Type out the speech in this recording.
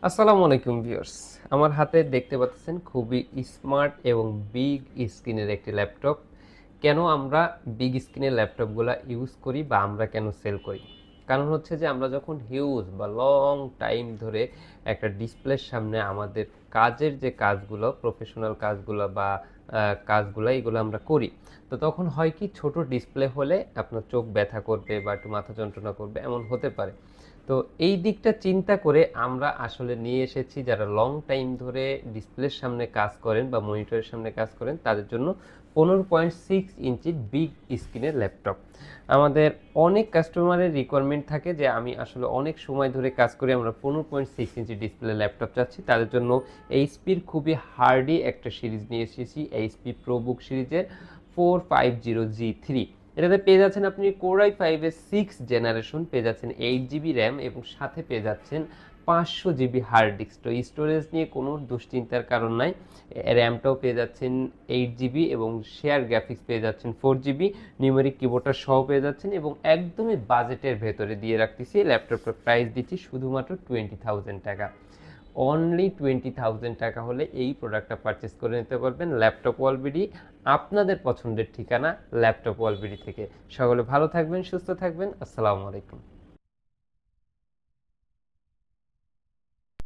আসসালামু আলাইকুম ভিউয়ার্স। আমার হাতে দেখতে পাচ্ছেন খুবই স্মার্ট এবং বিগ স্ক্রিনের একটি ল্যাপটপ। কেন আমরা বিগ স্ক্রিনের ল্যাপটপগুলা ইউজ করি বা আমরা কেন সেল করি? কারণ হচ্ছে যে আমরা যখন হিউজ বা লং টাইম ধরে একটা ডিসপ্লের সামনে আমাদের কাজের যে কাজগুলো, প্রফেশনাল কাজগুলো বা কাজগুলো এগুলো আমরা করি। তো তখন হয় কি ছোট ডিসপ্লে হলে আপনার চোখ ব্যথা করবে বা একটু মাথা যন্ত্রণা করবে এমন হতে পারে। তো এই দিকটা চিন্তা করে আমরা আসলে নিয়ে এসেছি যারা লং টাইম ধরে ডিসপ্লের সামনে কাজ করেন বা মনিটরের সামনে কাজ করেন তাদের জন্য 15.6 ইঞ্চির বিগ স্ক্রিনের ল্যাপটপ। আমাদের অনেক কাস্টমারের রিকোয়ারমেন্ট থাকে যে আমি আসলে অনেক সময় ধরে কাজ করি, আমরা 15.6 ইঞ্চি ডিসপ্লে ল্যাপটপ চাচ্ছি। তাদের জন্য এইচপির খুবই হার্ডি একটা সিরিজ নিয়ে এসেছি, এইচপি প্রোবুক সিরিজের 450G3। এটাতে পেয়ে যাচ্ছেন আপনি কোর i5-এর 6th জেনারেশন, পেয়ে যাচ্ছেন 8 জিবি র্যাম এবং সাথে পেয়ে যাচ্ছেন 500 জিবি হার্ড ডিস্ক। তো স্টোরেজ নিয়ে কোনো দুশ্চিন্তার কারণ নাই। র্যামটাও পেয়ে যাচ্ছেন 8 জিবি এবং শেয়ার গ্রাফিক্স পেয়ে যাচ্ছেন 4 জিবি, নিউমেরিক কিবোর্ডটা সহ পেয়ে যাচ্ছেন এবং একদমই বাজেটের ভেতরে দিয়ে রাখতেছি। ল্যাপটপটার প্রাইস দিচ্ছি শুধুমাত্র 20,000 টাকা। অনলি 20,000 টাকা হলে এই প্রোডাক্টটা পারচেস করে নিতে পারবেন ল্যাপটপ ওয়ালবিডি, আপনাদের পছন্দের ঠিকানা ল্যাপটপ ওয়ালবিডি থেকে। সকলে ভালো থাকবেন, সুস্থ থাকবেন। আসসালামু আলাইকুম।